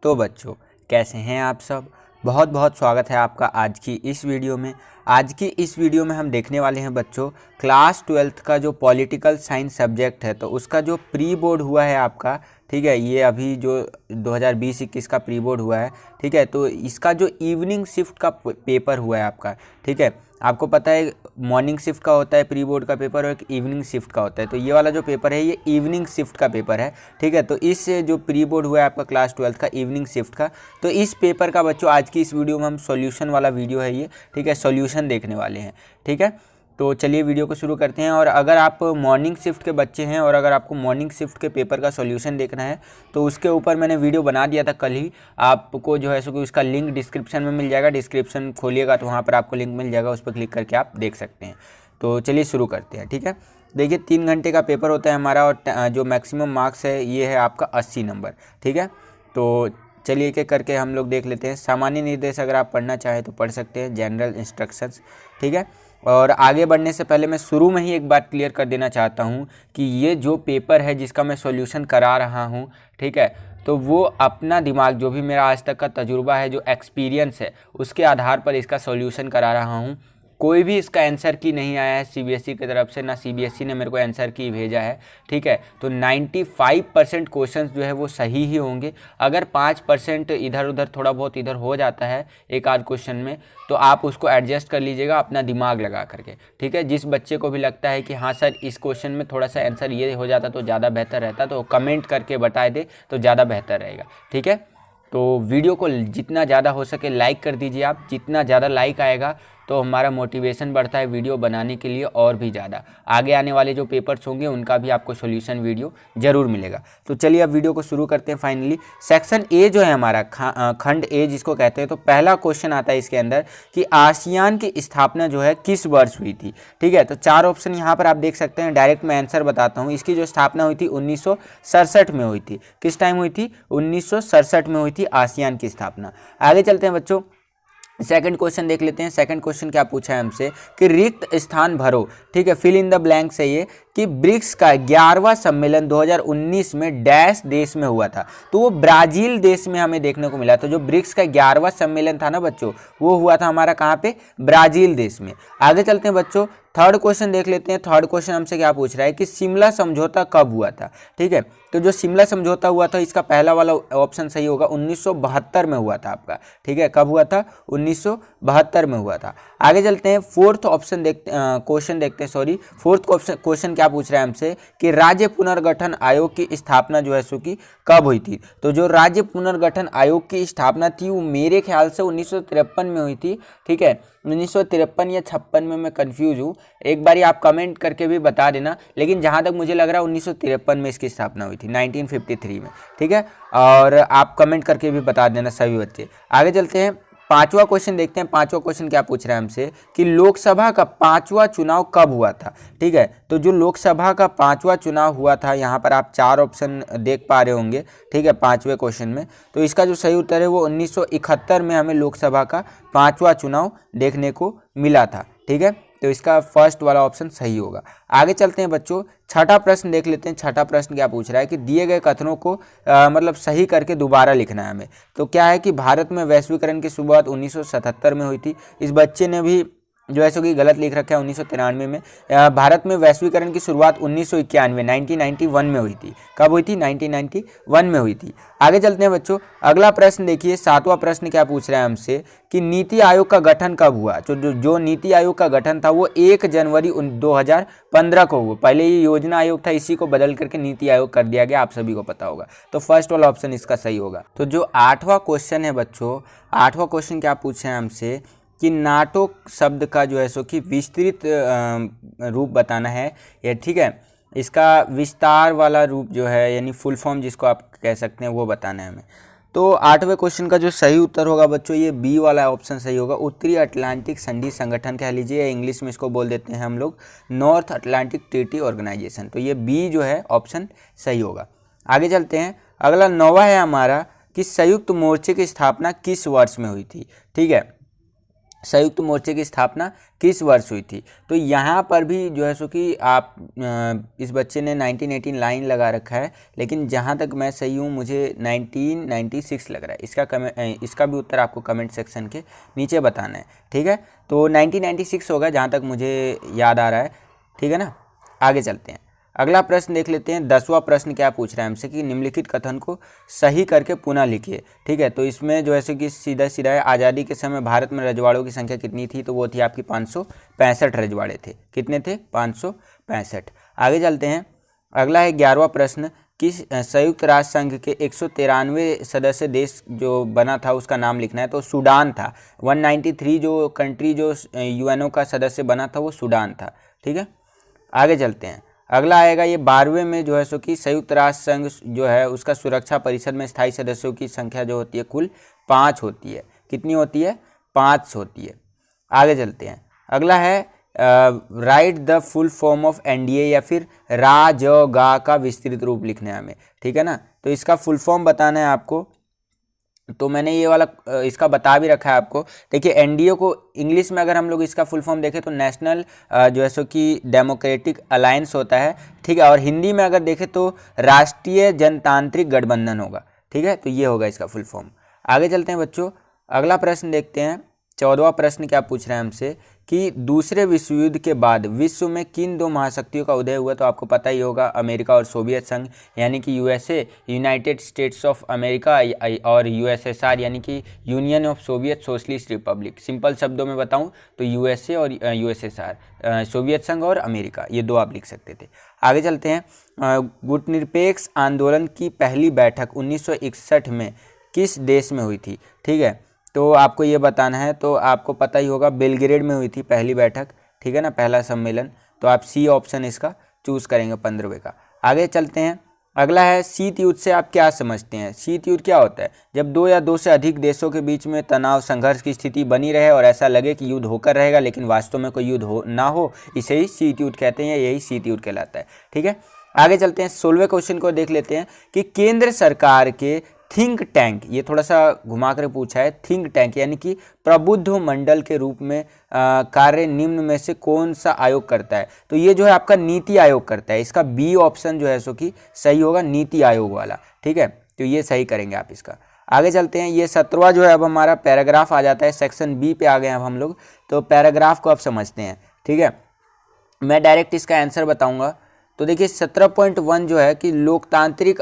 तो बच्चों, कैसे हैं आप सब। बहुत बहुत स्वागत है आपका आज की इस वीडियो में। आज की इस वीडियो में हम देखने वाले हैं बच्चों क्लास 12th का जो पॉलिटिकल साइंस सब्जेक्ट है, तो उसका जो प्री बोर्ड हुआ है आपका, ठीक है, ये अभी जो 2020-21 का प्री बोर्ड हुआ है, ठीक है, तो इसका जो इवनिंग शिफ्ट का पेपर हुआ है आपका, ठीक है, आपको पता है मॉर्निंग शिफ्ट का होता है प्री बोर्ड का पेपर और एक इवनिंग शिफ्ट का होता है। तो ये वाला जो पेपर है ये इवनिंग शिफ्ट का पेपर है, ठीक है। तो इस जो प्री बोर्ड हुआ है आपका क्लास 12th का इवनिंग शिफ्ट का, तो इस पेपर का बच्चों आज की इस वीडियो में हम सॉल्यूशन वाला वीडियो है ये, ठीक है, सॉल्यूशन देखने वाले हैं, ठीक है। तो चलिए वीडियो को शुरू करते हैं। और अगर आप मॉर्निंग शिफ्ट के बच्चे हैं और अगर आपको मॉर्निंग शिफ्ट के पेपर का सॉल्यूशन देखना है तो उसके ऊपर मैंने वीडियो बना दिया था कल ही, आपको जो है सो कि उसका लिंक डिस्क्रिप्शन में मिल जाएगा। डिस्क्रिप्शन खोलिएगा तो वहाँ पर आपको लिंक मिल जाएगा, उस पर क्लिक करके आप देख सकते हैं। तो चलिए शुरू करते हैं, ठीक है। देखिए 3 घंटे का पेपर होता है हमारा और जो मैक्सिमम मार्क्स है ये है आपका 80 नंबर, ठीक है। तो चलिए एक एक करके हम लोग देख लेते हैं। सामान्य निर्देश अगर आप पढ़ना चाहें तो पढ़ सकते हैं, जनरल इंस्ट्रक्शंस, ठीक है। और आगे बढ़ने से पहले मैं शुरू में ही एक बात क्लियर कर देना चाहता हूँ कि ये जो पेपर है जिसका मैं सॉल्यूशन करा रहा हूँ, ठीक है, तो वो अपना दिमाग, जो भी मेरा आज तक का तजुर्बा है, जो एक्सपीरियंस है, उसके आधार पर इसका सॉल्यूशन करा रहा हूँ। कोई भी इसका आंसर की नहीं आया है सीबीएसई की तरफ से, ना सीबीएसई ने मेरे को आंसर की भेजा है, ठीक है। तो 95% क्वेश्चंस जो है वो सही ही होंगे। अगर 5% इधर उधर थोड़ा बहुत इधर हो जाता है एक आध क्वेश्चन में, तो आप उसको एडजस्ट कर लीजिएगा अपना दिमाग लगा करके, ठीक है। जिस बच्चे को भी लगता है कि हाँ सर इस क्वेश्चन में थोड़ा सा आंसर ये हो जाता तो ज़्यादा बेहतर रहता, तो कमेंट करके बता दे तो ज़्यादा बेहतर रहेगा, ठीक है। तो वीडियो को जितना ज़्यादा हो सके लाइक कर दीजिए आप। जितना ज़्यादा लाइक आएगा तो हमारा मोटिवेशन बढ़ता है वीडियो बनाने के लिए और भी ज़्यादा। आगे आने वाले जो पेपर्स होंगे उनका भी आपको सॉल्यूशन वीडियो ज़रूर मिलेगा। तो चलिए अब वीडियो को शुरू करते हैं। फाइनली सेक्शन ए जो है हमारा, खंड ए जिसको कहते हैं, तो पहला क्वेश्चन आता है इसके अंदर कि आसियान की स्थापना जो है किस वर्ष हुई थी, ठीक है। तो 4 ऑप्शन यहाँ पर आप देख सकते हैं। डायरेक्ट मैं आंसर बताता हूँ। इसकी जो स्थापना हुई थी 1967 में हुई थी। किस टाइम हुई थी? 1967 में हुई थी आसियान की स्थापना। आगे चलते हैं बच्चों, सेकंड क्वेश्चन देख लेते हैं। सेकंड क्वेश्चन क्या पूछा है हमसे कि रिक्त स्थान भरो, ठीक है, फिल इन द ब्लैंक से ये कि ब्रिक्स का 11वां सम्मेलन 2019 में डैश देश में हुआ था। तो वो ब्राजील देश में हमें देखने को मिला। तो जो ब्रिक्स का 11वां सम्मेलन था ना बच्चों, वो हुआ था हमारा कहाँ पे? ब्राजील देश में। आगे चलते हैं बच्चों, थर्ड क्वेश्चन देख लेते हैं। थर्ड क्वेश्चन हमसे क्या पूछ रहा है कि शिमला समझौता कब हुआ था, ठीक है। तो जो शिमला समझौता हुआ था, इसका पहला वाला ऑप्शन सही होगा, 1972 में हुआ था आपका, ठीक है। कब हुआ था? 1972 में हुआ था। आगे चलते हैं, फोर्थ ऑप्शन क्वेश्चन देखते हैं। सॉरी, फोर्थ क्वेश्चन क्या पूछ रहा है हमसे कि राज्य पुनर्गठन आयोग की स्थापना जो है सो कि कब हुई थी। तो जो राज्य पुनर्गठन आयोग की स्थापना थी वो मेरे ख्याल से 1953 में हुई थी, ठीक है। 1953 या 56 में, मैं कंफ्यूज हूँ। एक बारी आप कमेंट करके भी बता देना, लेकिन जहाँ तक मुझे लग रहा है 1953 में इसकी स्थापना हुई थी, 1953 में, ठीक है। और आप कमेंट करके भी बता देना सभी बच्चे। आगे चलते हैं, पांचवा क्वेश्चन देखते हैं। पांचवा क्वेश्चन क्या पूछ रहा है हमसे कि लोकसभा का 5वां चुनाव कब हुआ था, ठीक है। तो जो लोकसभा का 5वां चुनाव हुआ था, यहाँ पर आप 4 ऑप्शन देख पा रहे होंगे, ठीक है, 5वें क्वेश्चन में। तो इसका जो सही उत्तर है वो 1971 में हमें लोकसभा का 5वां चुनाव देखने को मिला था, ठीक है। तो इसका फर्स्ट वाला ऑप्शन सही होगा। आगे चलते हैं बच्चों, छठा प्रश्न देख लेते हैं। छठा प्रश्न क्या पूछ रहा है कि दिए गए कथनों को मतलब सही करके दोबारा लिखना है हमें। तो क्या है कि भारत में वैश्वीकरण की शुरुआत 1977 में हुई थी। इस बच्चे ने भी जो है सो कि गलत लिख रखा है 1993 में। भारत में वैश्वीकरण की शुरुआत 1991 में हुई थी। कब हुई थी? 1991 में हुई थी। आगे चलते हैं बच्चों, अगला प्रश्न देखिए। 7वां प्रश्न क्या पूछ रहा है हमसे कि नीति आयोग का गठन कब हुआ। जो नीति आयोग का गठन था वो 1 जनवरी 2015 को हुआ। पहले ये योजना आयोग था, इसी को बदल करके नीति आयोग कर दिया गया, आप सभी को पता होगा। तो फर्स्ट वाला ऑप्शन इसका सही होगा। तो जो 8वां क्वेश्चन है बच्चों, 8वां क्वेश्चन क्या पूछे हैं हमसे कि नाटो शब्द का जो है सो कि विस्तृत रूप बताना है ये, ठीक है। इसका विस्तार वाला रूप जो है, यानी फुल फॉर्म जिसको आप कह सकते हैं, वो बताना है हमें। तो 8वें क्वेश्चन का जो सही उत्तर होगा बच्चों, ये बी वाला ऑप्शन सही होगा। उत्तरी अटलांटिक संधि संगठन कह लीजिए, इंग्लिश में इसको बोल देते हैं हम लोग नॉर्थ अटलांटिक ट्रीटी ऑर्गेनाइजेशन। तो ये बी जो है ऑप्शन सही होगा। आगे चलते हैं, अगला 9वां है हमारा कि संयुक्त मोर्चे की स्थापना किस वर्ष में हुई थी, ठीक है। संयुक्त मोर्चे की स्थापना किस वर्ष हुई थी। तो यहाँ पर भी जो है सो कि आप इस बच्चे ने 1918 लाइन लगा रखा है, लेकिन जहाँ तक मैं सही हूँ मुझे 1996 लग रहा है। इसका भी उत्तर आपको कमेंट सेक्शन के नीचे बताना है, ठीक है। तो 1996 होगा जहाँ तक मुझे याद आ रहा है, ठीक है ना। आगे चलते हैं, अगला प्रश्न देख लेते हैं। 10वां प्रश्न क्या पूछ रहा है हमसे कि निम्नलिखित कथन को सही करके पुनः लिखिए, ठीक है। तो इसमें जो है कि सीधा सीधा है, आज़ादी के समय भारत में रजवाड़ों की संख्या कितनी थी, तो वो थी आपकी 565 रजवाड़े थे। कितने थे? 565। आगे चलते हैं, अगला है 11वां प्रश्न कि संयुक्त राष्ट्र संघ के 193 सदस्य देश जो बना था उसका नाम लिखना है। तो सूडान था। 193 जो कंट्री जो यूएनओ का सदस्य बना था वो सूडान था, ठीक है। आगे चलते हैं, अगला आएगा ये 12वें में जो है सो कि संयुक्त राष्ट्र संघ जो है उसका सुरक्षा परिषद में स्थायी सदस्यों की संख्या जो होती है कुल 5 होती है। कितनी होती है? 5 होती है। आगे चलते हैं, अगला है right the full form of NDA या फिर रा का विस्तृत रूप लिखना है हमें, ठीक है ना। तो इसका फुल फॉर्म बताना है आपको, तो मैंने ये वाला इसका बता भी रखा है आपको। देखिए एनडीए को इंग्लिश में अगर हम लोग इसका फुल फॉर्म देखें तो नेशनल जो है सो कि डेमोक्रेटिक अलायंस होता है, ठीक है। और हिंदी में अगर देखें तो राष्ट्रीय जनतांत्रिक गठबंधन होगा, ठीक है। तो ये होगा इसका फुल फॉर्म। आगे चलते हैं बच्चों, अगला प्रश्न देखते हैं। 14वां प्रश्न क्या पूछ रहे हैं हमसे कि दूसरे विश्व युद्ध के बाद विश्व में किन दो महाशक्तियों का उदय हुआ। तो आपको पता ही होगा, अमेरिका और सोवियत संघ यानी कि USA, United states of America, और यूएसएसआर यानी कि union of Soviet socialist Republic. Simple शब्दों में बताऊं तो यूएसए और यूएसएसआर, सोवियत संघ और अमेरिका, ये दो आप लिख सकते थे। आगे चलते हैं, गुटनिरपेक्ष आंदोलन की पहली बैठक 1961 में किस देश में हुई थी, ठीक है। तो आपको ये बताना है, तो आपको पता ही होगा बेलग्रेड में हुई थी पहली बैठक, ठीक है ना, पहला सम्मेलन। तो आप सी ऑप्शन इसका चूज़ करेंगे 15वें का। आगे चलते हैं, अगला है शीत युद्ध से आप क्या समझते हैं। शीत युद्ध क्या होता है? जब दो या दो से अधिक देशों के बीच में तनाव संघर्ष की स्थिति बनी रहे और ऐसा लगे कि युद्ध होकर रहेगा लेकिन वास्तव में कोई युद्ध हो ना हो, इसे ही शीत युद्ध कहते हैं, यही शीत युद्ध कहलाता है, ठीक है। आगे चलते हैं, 16वें क्वेश्चन को देख लेते हैं कि केंद्र सरकार के थिंक टैंक, ये थोड़ा सा घुमा कर पूछा है, थिंक टैंक यानी कि प्रबुद्ध मंडल के रूप में कार्य निम्न में से कौन सा आयोग करता है। तो ये जो है आपका नीति आयोग करता है। इसका बी ऑप्शन जो है सो कि सही होगा, नीति आयोग वाला, ठीक है। तो ये सही करेंगे आप इसका। आगे चलते हैं, ये 17वां जो है अब हमारा पैराग्राफ आ जाता है, सेक्शन बी पे आ गए अब हम लोग। तो पैराग्राफ को आप समझते हैं, ठीक है। मैं डायरेक्ट इसका आंसर बताऊंगा। तो देखिए 17.1 जो है कि लोकतांत्रिक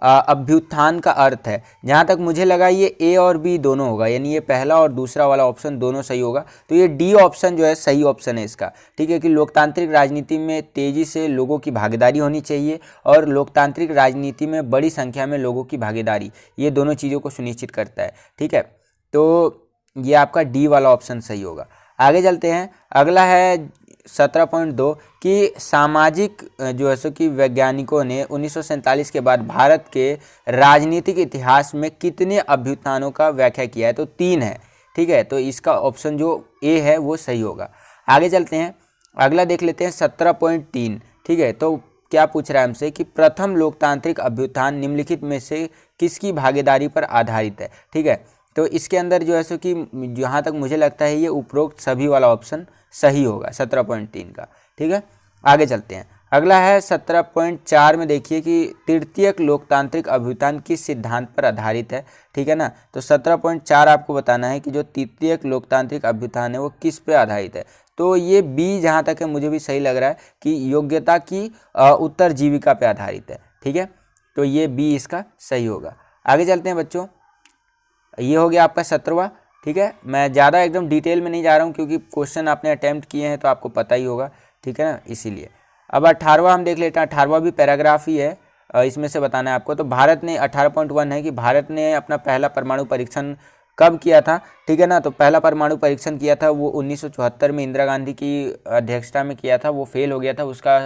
अभ्युत्थान का अर्थ है। जहाँ तक मुझे लगा ये ए और बी दोनों होगा, यानी ये पहला और दूसरा वाला ऑप्शन दोनों सही होगा। तो ये डी ऑप्शन जो है सही ऑप्शन है इसका, ठीक है। कि लोकतांत्रिक राजनीति में तेजी से लोगों की भागीदारी होनी चाहिए और लोकतांत्रिक राजनीति में बड़ी संख्या में लोगों की भागीदारी, ये दोनों चीज़ों को सुनिश्चित करता है, ठीक है। तो ये आपका डी वाला ऑप्शन सही होगा। आगे चलते हैं, अगला है 17.2 कि सामाजिक जो है सो कि वैज्ञानिकों ने 1947 के बाद भारत के राजनीतिक इतिहास में कितने अभ्युत्थानों का व्याख्या किया है। तो 3 है, ठीक है। तो इसका ऑप्शन जो ए है वो सही होगा। आगे चलते हैं, अगला देख लेते हैं 17.3, ठीक है। तो क्या पूछ रहा है हमसे कि प्रथम लोकतांत्रिक अभ्युत्थान निम्नलिखित में से किसकी भागीदारी पर आधारित है, ठीक है। तो इसके अंदर जो है सो कि जहाँ तक मुझे लगता है ये उपरोक्त सभी वाला ऑप्शन सही होगा 17.3 का, ठीक है। आगे चलते हैं, अगला है 17.4 में देखिए कि तृतीयक लोकतांत्रिक अभ्युत्थान किस सिद्धांत पर आधारित है, ठीक है ना। तो 17.4 आपको बताना है कि जो तृतीयक लोकतांत्रिक अभ्युत्थान है वो किस पे आधारित है। तो ये बी जहाँ तक है मुझे भी सही लग रहा है कि योग्यता की उत्तरजीविका पे आधारित है, ठीक है। तो ये बी इसका सही होगा। आगे चलते हैं बच्चों, ये हो गया आपका 17वां, ठीक है। मैं ज़्यादा एकदम डिटेल में नहीं जा रहा हूँ क्योंकि क्वेश्चन आपने अटैम्प्ट किए हैं तो आपको पता ही होगा, ठीक है ना, इसीलिए। अब 18वां हम देख लेते हैं। 18वां भी पैराग्राफ ही है, इसमें से बताना है आपको। तो भारत ने 18.1 है कि भारत ने अपना पहला परमाणु परीक्षण कब किया था, ठीक है ना। तो पहला परमाणु परीक्षण किया था वो 1974 में इंदिरा गांधी की अध्यक्षता में किया था, वो फेल हो गया था। उसका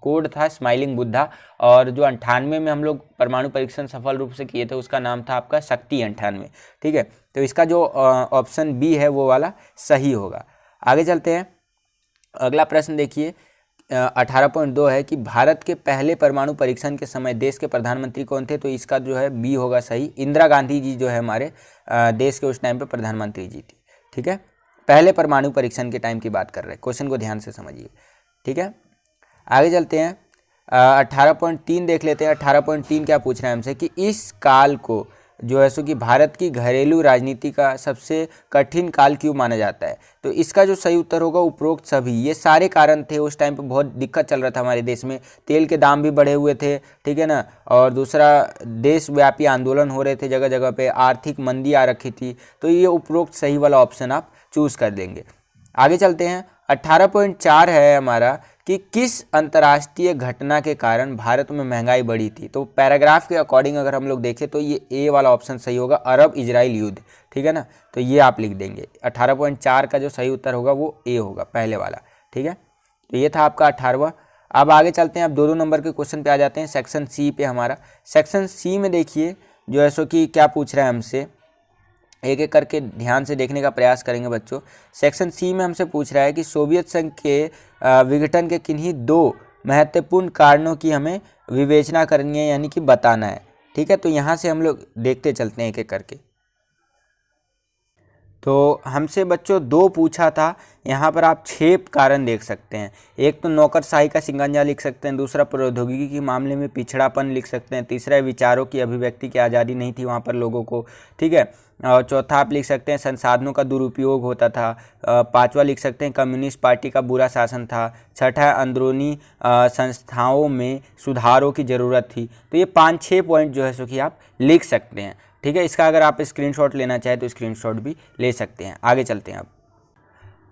कोड था स्माइलिंग बुद्धा। और जो 98 में हम लोग परमाणु परीक्षण सफल रूप से किए थे उसका नाम था आपका शक्ति 98, ठीक है। तो इसका जो ऑप्शन बी है वो वाला सही होगा। आगे चलते हैं, अगला प्रश्न देखिए 18.2 है कि भारत के पहले परमाणु परीक्षण के समय देश के प्रधानमंत्री कौन थे। तो इसका जो है बी होगा सही, इंदिरा गांधी जी जो है हमारे देश के उस टाइम पे प्रधानमंत्री जी थी, ठीक है। पहले परमाणु परीक्षण के टाइम की बात कर रहे हैं। क्वेश्चन को ध्यान से समझिए, ठीक है। आगे चलते हैं, 18.3 देख लेते हैं। 18.3 क्या पूछ रहा है हमसे कि इस काल को जो है सो कि भारत की घरेलू राजनीति का सबसे कठिन काल क्यों माना जाता है। तो इसका जो सही उत्तर होगा उपरोक्त सभी। ये सारे कारण थे, उस टाइम पे बहुत दिक्कत चल रहा था हमारे देश में, तेल के दाम भी बढ़े हुए थे, ठीक है ना, और दूसरा देशव्यापी आंदोलन हो रहे थे जगह जगह पे, आर्थिक मंदी आ रखी थी। तो ये उपरोक्त सही वाला ऑप्शन आप चूज़ कर देंगे। आगे चलते हैं, 18.4 है हमारा कि किस अंतर्राष्ट्रीय घटना के कारण भारत में महंगाई बढ़ी थी। तो पैराग्राफ के अकॉर्डिंग अगर हम लोग देखें तो ये ए वाला ऑप्शन सही होगा, अरब इजराइल युद्ध, ठीक है ना। तो ये आप लिख देंगे, 18.4 का जो सही उत्तर होगा वो ए होगा, पहले वाला, ठीक है। तो ये था आपका 18वां। अब आगे चलते हैं, अब 2-2 नंबर के क्वेश्चन पे आ जाते हैं। सेक्शन सी पे हमारा, सेक्शन सी में देखिए जो है सो कि क्या पूछ रहा है हमसे, एक एक करके ध्यान से देखने का प्रयास करेंगे बच्चों। सेक्शन सी में हमसे पूछ रहा है कि सोवियत संघ के विघटन के किन्हीं 2 महत्वपूर्ण कारणों की हमें विवेचना करनी है, यानी कि बताना है, ठीक है। तो यहाँ से हम लोग देखते चलते हैं एक एक करके। तो हमसे बच्चों 2 पूछा था, यहाँ पर आप 6 कारण देख सकते हैं। एक तो नौकरशाही का शिकंजा लिख सकते हैं, दूसरा प्रौद्योगिकी के मामले में पिछड़ापन लिख सकते हैं, तीसरा विचारों की अभिव्यक्ति की आज़ादी नहीं थी वहाँ पर लोगों को, ठीक है। और चौथा आप लिख सकते हैं संसाधनों का दुरुपयोग होता था। 5वां लिख सकते हैं कम्युनिस्ट पार्टी का बुरा शासन था। छठा अंदरूनी संस्थाओं में सुधारों की ज़रूरत थी। तो ये 5-6 पॉइंट जो है सो कि आप लिख सकते हैं, ठीक है। इसका अगर आप स्क्रीनशॉट लेना चाहें तो स्क्रीनशॉट भी ले सकते हैं। आगे चलते हैं अब।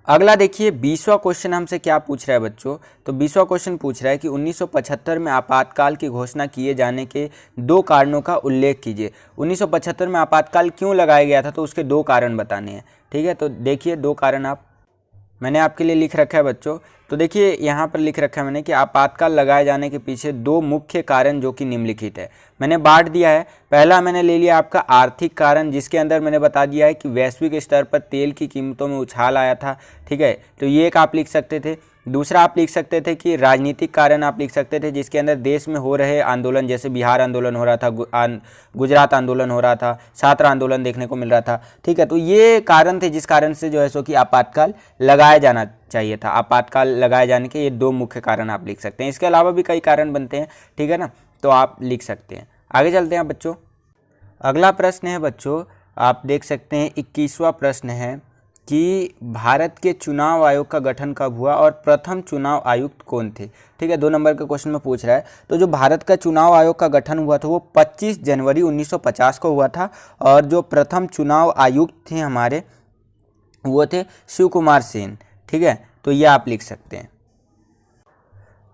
अगला देखिए 20वां क्वेश्चन हमसे क्या पूछ रहा है बच्चों। तो 20वां क्वेश्चन पूछ रहा है कि 1975 में आपातकाल की घोषणा किए जाने के 2 कारणों का उल्लेख कीजिए। 1975 में आपातकाल क्यों लगाया गया था, तो उसके 2 कारण बताने हैं, ठीक है। तो देखिए 2 कारण मैंने आपके लिए लिख रखा है बच्चों। तो देखिए यहाँ पर लिख रखा है मैंने कि आपातकाल लगाए जाने के पीछे 2 मुख्य कारण जो कि निम्नलिखित है। मैंने बांट दिया है। पहला मैंने ले लिया आपका आर्थिक कारण, जिसके अंदर मैंने बता दिया है कि वैश्विक स्तर पर तेल की कीमतों में उछाल आया था, ठीक है। तो ये एक आप लिख सकते थे। दूसरा आप लिख सकते थे कि राजनीतिक कारण आप लिख सकते थे, जिसके अंदर देश में हो रहे आंदोलन, जैसे बिहार आंदोलन हो रहा था, गुजरात आंदोलन हो रहा था, छात्र आंदोलन देखने को मिल रहा था, ठीक है। तो ये कारण थे जिस कारण से जो है सो कि आपातकाल लगाया जाना चाहिए था। आपातकाल लगाए जाने के ये 2 मुख्य कारण आप लिख सकते हैं। इसके अलावा भी कई कारण बनते हैं, ठीक है ना, तो आप लिख सकते हैं। आगे चलते हैं बच्चों। अगला प्रश्न है बच्चों, आप देख सकते हैं 21वां प्रश्न है कि भारत के चुनाव आयोग का गठन कब हुआ और प्रथम चुनाव आयुक्त कौन थे, ठीक है। 2 नंबर के क्वेश्चन में पूछ रहा है। तो जो भारत का चुनाव आयोग का गठन हुआ था वो 25 जनवरी 1950 को हुआ था, और जो प्रथम चुनाव आयुक्त थे हमारे वो थे शिव कुमार सेन, ठीक है। तो ये आप लिख सकते हैं।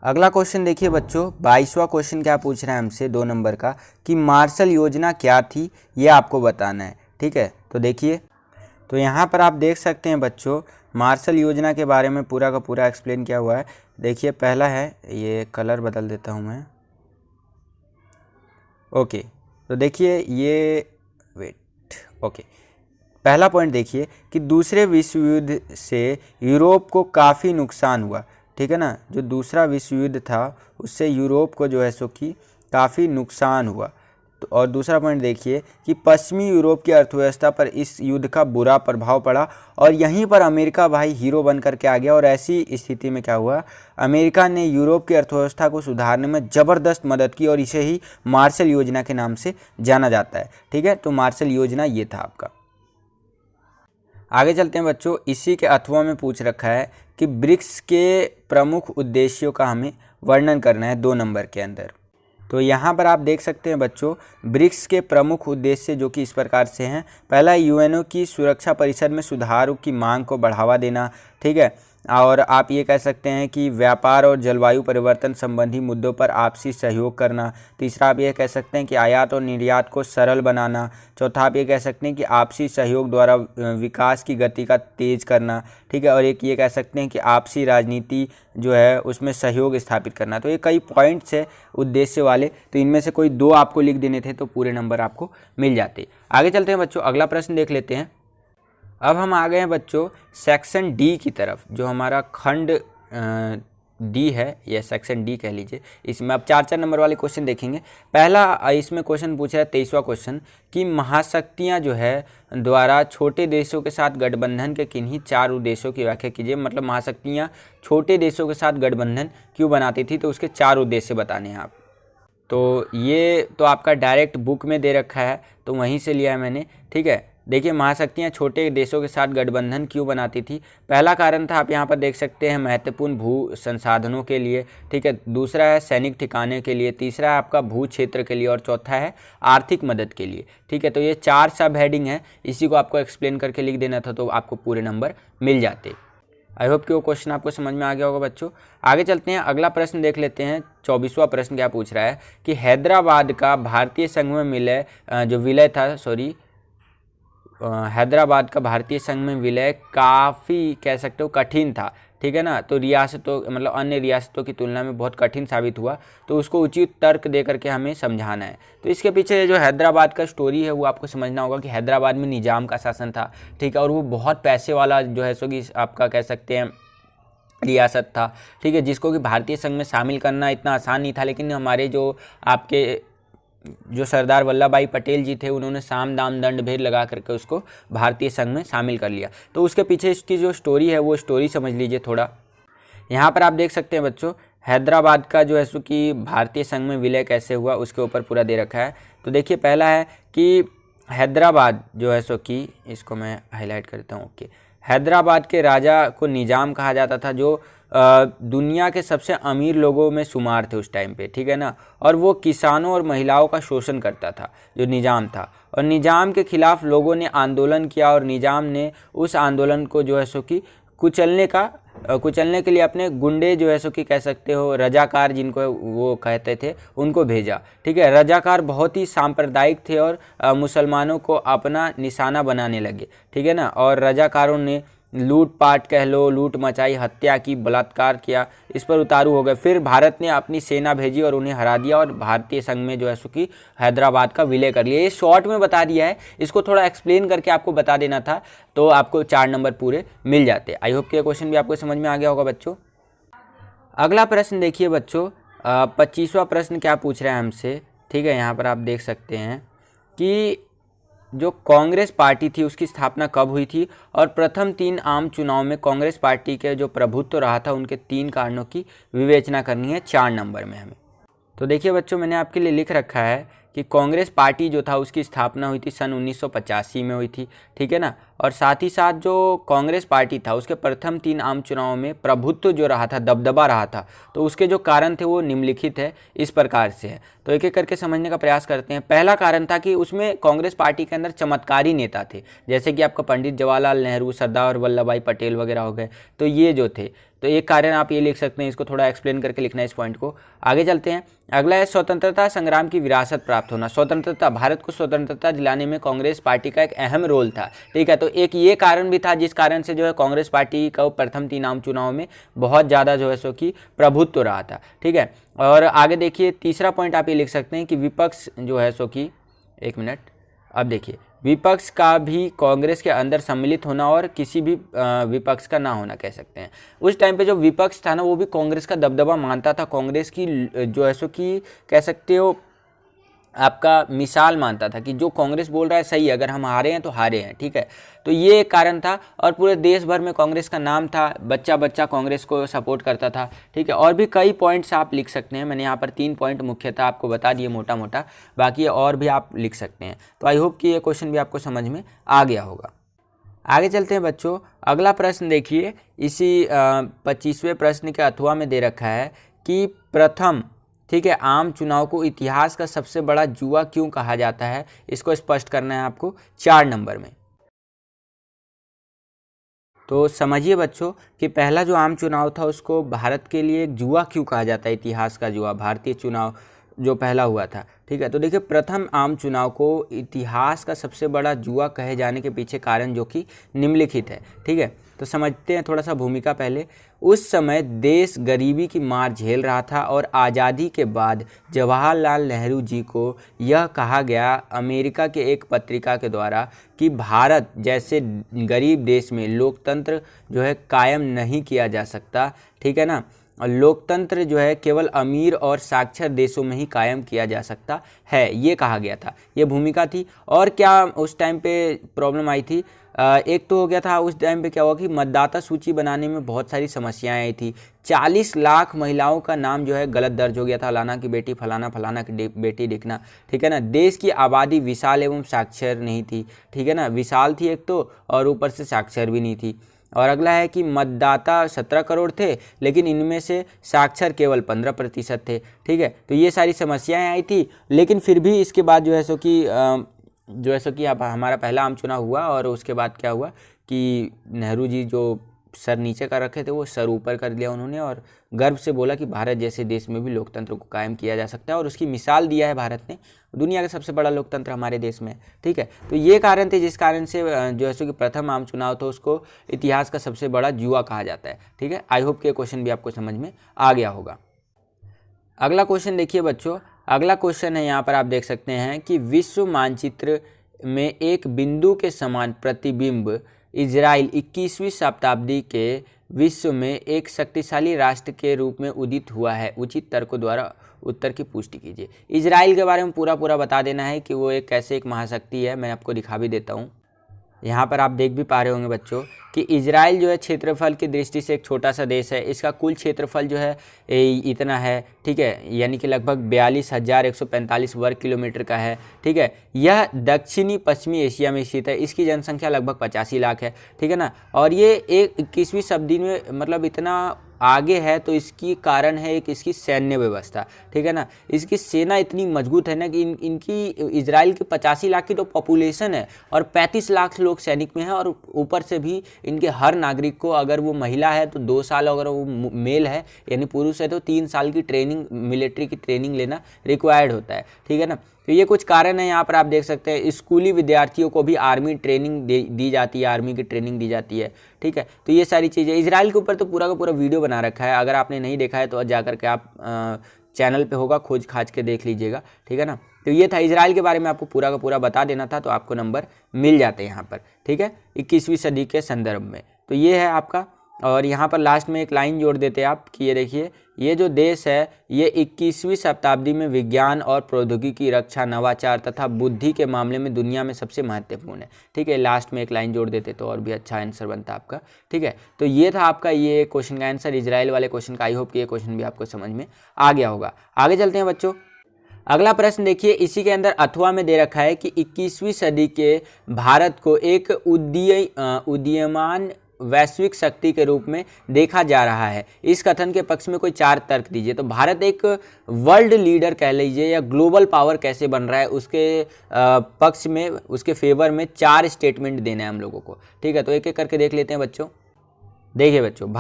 अगला क्वेश्चन देखिए बच्चों, 22वां क्वेश्चन क्या पूछ रहा है हमसे 2 नंबर का कि मार्शल योजना क्या थी, ये आपको बताना है, ठीक है। तो देखिए, तो यहाँ पर आप देख सकते हैं बच्चों, मार्शल योजना के बारे में पूरा का पूरा एक्सप्लेन किया हुआ है। देखिए पहला है, ये कलर बदल देता हूँ मैं, ओके। तो देखिए ये ओके, पहला पॉइंट देखिए कि दूसरे विश्व युद्ध से यूरोप को काफ़ी नुकसान हुआ, ठीक है ना। जो दूसरा विश्व युद्ध था उससे यूरोप को जो है सो कि काफ़ी नुकसान हुआ। तो और दूसरा पॉइंट देखिए कि पश्चिमी यूरोप की अर्थव्यवस्था पर इस युद्ध का बुरा प्रभाव पड़ा, और यहीं पर अमेरिका भाई हीरो बन करके आ गया। और ऐसी स्थिति में क्या हुआ, अमेरिका ने यूरोप की अर्थव्यवस्था को सुधारने में ज़बरदस्त मदद की, और इसे ही मार्शल योजना के नाम से जाना जाता है, ठीक है। तो मार्शल योजना ये था आपका। आगे चलते हैं बच्चों, इसी के अथवा में पूछ रखा है कि ब्रिक्स के प्रमुख उद्देश्यों का हमें वर्णन करना है 2 नंबर के अंदर। तो यहाँ पर आप देख सकते हैं बच्चों, ब्रिक्स के प्रमुख उद्देश्य जो कि इस प्रकार से हैं। पहला, यूएनओ की सुरक्षा परिषद में सुधारों की मांग को बढ़ावा देना, ठीक है। और आप ये कह सकते हैं कि व्यापार और जलवायु परिवर्तन संबंधी मुद्दों पर आपसी सहयोग करना। तीसरा, आप ये कह सकते हैं कि आयात और निर्यात को सरल बनाना। चौथा, आप ये कह सकते हैं कि आपसी सहयोग द्वारा विकास की गति का तेज करना, ठीक है। और एक ये कह सकते हैं कि आपसी राजनीति जो है उसमें सहयोग स्थापित करना। तो ये कई पॉइंट्स है उद्देश्य वाले, तो इनमें से कोई 2 आपको लिख देने थे तो पूरे नंबर आपको मिल जाते। आगे चलते हैं बच्चों, अगला प्रश्न देख लेते हैं। अब हम आ गए हैं बच्चों सेक्शन डी की तरफ, जो हमारा खंड डी है, यह सेक्शन डी कह लीजिए। इसमें अब 4-4 नंबर वाले क्वेश्चन देखेंगे। पहला इसमें क्वेश्चन पूछा है 23वां क्वेश्चन कि महाशक्तियाँ जो है द्वारा छोटे देशों के साथ गठबंधन के किन्हीं 4 उद्देश्यों की व्याख्या कीजिए। मतलब महाशक्तियाँ छोटे देशों के साथ गठबंधन क्यों बनाती थी, तो उसके 4 उद्देश्य बताने हैं आप। तो ये तो आपका डायरेक्ट बुक में दे रखा है, तो वहीं से लिया है मैंने, ठीक है। देखिए महाशक्तियाँ छोटे देशों के साथ गठबंधन क्यों बनाती थी। पहला कारण था, आप यहाँ पर देख सकते हैं, महत्वपूर्ण भू संसाधनों के लिए, ठीक है। दूसरा है सैनिक ठिकाने के लिए, तीसरा है आपका भू क्षेत्र के लिए, और चौथा है आर्थिक मदद के लिए, ठीक है। तो ये 4 सब हेडिंग है, इसी को आपको एक्सप्लेन करके लिख देना था, तो आपको पूरे नंबर मिल जाते। आई होप कि वो क्वेश्चन आपको समझ में आ गया होगा बच्चों। आगे चलते हैं, अगला प्रश्न देख लेते हैं। 24वां प्रश्न क्या पूछ रहा है कि हैदराबाद का भारतीय संघ में हैदराबाद का भारतीय संघ में विलय काफ़ी कह सकते हो कठिन था, ठीक है ना। तो रियासतों मतलब अन्य रियासतों की तुलना में बहुत कठिन साबित हुआ, तो उसको उचित तर्क दे करके हमें समझाना है। तो इसके पीछे जो हैदराबाद का स्टोरी है वो आपको समझना होगा कि हैदराबाद में निज़ाम का शासन था, ठीक है। और वो बहुत पैसे वाला जो है सो कि आपका कह सकते हैं रियासत था, ठीक है, जिसको कि भारतीय संघ में शामिल करना इतना आसान नहीं था। लेकिन हमारे जो सरदार वल्लभ भाई पटेल जी थे, उन्होंने साम दाम दंड भेद लगा करके उसको भारतीय संघ में शामिल कर लिया। तो उसके पीछे इसकी जो स्टोरी है वो स्टोरी समझ लीजिए थोड़ा। यहाँ पर आप देख सकते हैं बच्चों, हैदराबाद का जो है सो कि भारतीय संघ में विलय कैसे हुआ उसके ऊपर पूरा दे रखा है। तो देखिए पहला है कि हैदराबाद जो है सो कि इसको मैं हाईलाइट करता हूँ, ओके। हैदराबाद के राजा को निज़ाम कहा जाता था, जो दुनिया के सबसे अमीर लोगों में शुमार थे उस टाइम पे, ठीक है ना। और वो किसानों और महिलाओं का शोषण करता था जो निज़ाम था, और निज़ाम के खिलाफ लोगों ने आंदोलन किया, और निज़ाम ने उस आंदोलन को जो है सो कि कुचलने के लिए अपने गुंडे जो है सो कि कह सकते हो रजाकार, जिनको वो कहते थे, उनको भेजा, ठीक है। रजाकार बहुत ही सांप्रदायिक थे और मुसलमानों को अपना निशाना बनाने लगे, ठीक है ना। और रजाकारों ने लूटपाट कह लो, लूट मचाई, हत्या की, बलात्कार किया, इस पर उतारू हो गए। फिर भारत ने अपनी सेना भेजी और उन्हें हरा दिया, और भारतीय संघ में जो है सो कि हैदराबाद का विलय कर लिया। ये शॉर्ट में बता दिया है, इसको थोड़ा एक्सप्लेन करके आपको बता देना था, तो आपको 4 नंबर पूरे मिल जाते। आई होप कि ये क्वेश्चन भी आपको समझ में आ गया होगा बच्चों। अगला प्रश्न देखिए बच्चों, 25वां प्रश्न क्या पूछ रहा है हमसे, ठीक है। यहाँ पर आप देख सकते हैं कि जो कांग्रेस पार्टी थी उसकी स्थापना कब हुई थी, और प्रथम 3 आम चुनाव में कांग्रेस पार्टी के जो प्रभुत्व रहा था उनके 3 कारणों की विवेचना करनी है 4 नंबर में हमें। तो देखिए बच्चों, मैंने आपके लिए लिख रखा है कि कांग्रेस पार्टी जो था उसकी स्थापना हुई थी सन 1985 में हुई थी, ठीक है ना। और साथ ही साथ जो कांग्रेस पार्टी था उसके प्रथम 3 आम चुनावों में प्रभुत्व जो रहा था, दबदबा रहा था, तो उसके जो कारण थे वो निम्नलिखित है, इस प्रकार से है। तो एक एक करके समझने का प्रयास करते हैं। पहला कारण था कि उसमें कांग्रेस पार्टी के अंदर चमत्कारी नेता थे, जैसे कि आपका पंडित जवाहरलाल नेहरू, सरदार वल्लभ भाई पटेल वगैरह हो गए, तो ये जो थे, तो एक कारण आप ये लिख सकते हैं। इसको थोड़ा एक्सप्लेन करके लिखना है इस पॉइंट को। आगे चलते हैं, अगला है स्वतंत्रता संग्राम की विरासत प्राप्त होना। स्वतंत्रता, भारत को स्वतंत्रता दिलाने में कांग्रेस पार्टी का एक अहम रोल था, ठीक है। तो एक ये कारण भी था जिस कारण से जो है कांग्रेस पार्टी का प्रथम 3 आम चुनाव में बहुत ज़्यादा जो है सो कि प्रभुत्व रहा था, ठीक है। और आगे देखिए, तीसरा पॉइंट आप ये लिख सकते हैं कि विपक्ष जो है सो कि, एक मिनट, अब देखिए, विपक्ष का भी कांग्रेस के अंदर सम्मिलित होना और किसी भी विपक्ष का ना होना कह सकते हैं। उस टाइम पे जो विपक्ष था ना, वो भी कांग्रेस का दबदबा मानता था, कांग्रेस की जो है सो कि कह सकते हो आपका मिसाल मानता था कि जो कांग्रेस बोल रहा है सही है, अगर हम हारे हैं तो हारे हैं, ठीक है। तो ये एक कारण था, और पूरे देश भर में कांग्रेस का नाम था, बच्चा बच्चा कांग्रेस को सपोर्ट करता था, ठीक है। और भी कई पॉइंट्स आप लिख सकते हैं, मैंने यहाँ पर 3 पॉइंट मुख्यतः आपको बता दिए मोटा मोटा, बाकी और भी आप लिख सकते हैं। तो आई होप कि ये क्वेश्चन भी आपको समझ में आ गया होगा। आगे चलते हैं बच्चों, अगला प्रश्न देखिए, इसी 25वें प्रश्न के अथवा में दे रखा है कि प्रथम, ठीक है, आम चुनाव को इतिहास का सबसे बड़ा जुआ क्यों कहा जाता है, इसको स्पष्ट करना है आपको 4 नंबर में। तो समझिए बच्चों कि पहला जो आम चुनाव था उसको भारत के लिए एक जुआ क्यों कहा जाता है, इतिहास का जुआ, भारतीय चुनाव जो पहला हुआ था, ठीक है। तो देखिए, प्रथम आम चुनाव को इतिहास का सबसे बड़ा जुआ कहे जाने के पीछे कारण जो कि निम्नलिखित है, ठीक है। तो समझते हैं थोड़ा सा भूमिका पहले। उस समय देश गरीबी की मार झेल रहा था, और आज़ादी के बाद जवाहरलाल नेहरू जी को यह कहा गया अमेरिका के एक पत्रिका के द्वारा कि भारत जैसे गरीब देश में लोकतंत्र जो है कायम नहीं किया जा सकता, ठीक है ना। लोकतंत्र जो है केवल अमीर और साक्षर देशों में ही कायम किया जा सकता है, ये कहा गया था, ये भूमिका थी। और क्या उस टाइम पे प्रॉब्लम आई थी, एक तो हो गया था उस टाइम पे क्या हुआ कि मतदाता सूची बनाने में बहुत सारी समस्याएं आई थी। 40 लाख महिलाओं का नाम जो है गलत दर्ज हो गया था, फलाना की बेटी फलाना, फलाना की बेटी लिखना, ठीक है ना। देश की आबादी विशाल एवं साक्षर नहीं थी, ठीक है ना, विशाल थी एक तो, और ऊपर से साक्षर भी नहीं थी। और अगला है कि मतदाता 17 करोड़ थे, लेकिन इनमें से साक्षर केवल 15% थे, ठीक है। तो ये सारी समस्याएं आई थी, लेकिन फिर भी इसके बाद जो है सो कि अब हमारा पहला आम चुनाव हुआ, और उसके बाद क्या हुआ कि नेहरू जी जो सर नीचे कर रखे थे वो सर ऊपर कर लिया उन्होंने, और गर्व से बोला कि भारत जैसे देश में भी लोकतंत्र को कायम किया जा सकता है, और उसकी मिसाल दिया है भारत ने, दुनिया का सबसे बड़ा लोकतंत्र हमारे देश में, ठीक है। तो ये कारण थे जिस कारण से जो है सो कि प्रथम आम चुनाव था उसको इतिहास का सबसे बड़ा जुआ कहा जाता है, ठीक है। आई होप कि ये क्वेश्चन भी आपको समझ में आ गया होगा। अगला क्वेश्चन देखिए बच्चों, अगला क्वेश्चन है, यहाँ पर आप देख सकते हैं कि विश्व मानचित्र में एक बिंदु के समान प्रतिबिंब इजराइल 21वीं शताब्दी के विश्व में एक शक्तिशाली राष्ट्र के रूप में उदित हुआ है, उचित तर्कों द्वारा उत्तर की पुष्टि कीजिए। इजराइल के बारे में पूरा बता देना है कि वो एक कैसे एक महाशक्ति है, मैं आपको दिखा भी देता हूँ। यहाँ पर आप देख भी पा रहे होंगे बच्चों कि इजराइल जो है क्षेत्रफल की दृष्टि से एक छोटा सा देश है। इसका कुल क्षेत्रफल जो है इतना है, ठीक है, यानी कि लगभग 42,145 वर्ग किलोमीटर का है, ठीक है। यह दक्षिणी पश्चिमी एशिया में स्थित है। इसकी जनसंख्या लगभग 85 लाख है, ठीक है ना। और ये 21वीं शताब्दी में मतलब इतना आगे है, तो इसकी कारण है एक इसकी सैन्य व्यवस्था, ठीक है ना। इसकी सेना इतनी मजबूत है ना कि इनकी इजराइल की 85 लाख की तो पॉपुलेशन है, और 35 लाख लोग सैनिक में हैं, और ऊपर से भी इनके हर नागरिक को, अगर वो महिला है तो 2 साल, अगर वो मेल है यानी पुरुष है तो 3 साल की ट्रेनिंग, मिलिट्री की ट्रेनिंग लेना रिक्वायर्ड होता है, ठीक है ना। तो ये कुछ कारण है, यहाँ पर आप देख सकते हैं स्कूली विद्यार्थियों को भी आर्मी ट्रेनिंग दी जाती है, आर्मी की ट्रेनिंग दी जाती है, ठीक है। तो ये सारी चीज़ें इजराइल के ऊपर तो पूरा का पूरा वीडियो बना रखा है, अगर आपने नहीं देखा है तो जाकर के आप चैनल पे होगा, खोज खाज के देख लीजिएगा, ठीक है ना। तो ये था इजराइल के बारे में, आपको पूरा का पूरा बता देना था, तो आपको नंबर मिल जाते हैं यहाँ पर, ठीक है, 21वीं सदी के संदर्भ में। तो ये है आपका, और यहाँ पर लास्ट में एक लाइन जोड़ देते हैं आप कि ये देखिए, ये जो देश है ये 21वीं शताब्दी में विज्ञान और प्रौद्योगिकी, रक्षा, नवाचार तथा बुद्धि के मामले में दुनिया में सबसे महत्वपूर्ण है, ठीक है। लास्ट में एक लाइन जोड़ देते तो और भी अच्छा आंसर बनता आपका, ठीक है। तो ये था आपका ये क्वेश्चन का आंसर, इजराइल वाले क्वेश्चन का। आई होप कि ये क्वेश्चन भी आपको समझ में आ गया होगा। आगे चलते हैं बच्चों, अगला प्रश्न देखिए, इसी के अंदर अथवा में दे रखा है कि 21वीं सदी के भारत को एक उदीयमान वैश्विक शक्ति के रूप में देखा जा रहा है। इस कथन के पक्ष में कोई 4 तर्क दीजिए। तो भारत एक वर्ल्ड लीडर कह लीजिए या ग्लोबल पावर कैसे बन रहा है, उसके पक्ष में, उसके फेवर में 4 स्टेटमेंट देना है हम लोगों को, ठीक है। तो एक एक करके देख लेते हैं बच्चों। देखिए बच्चों,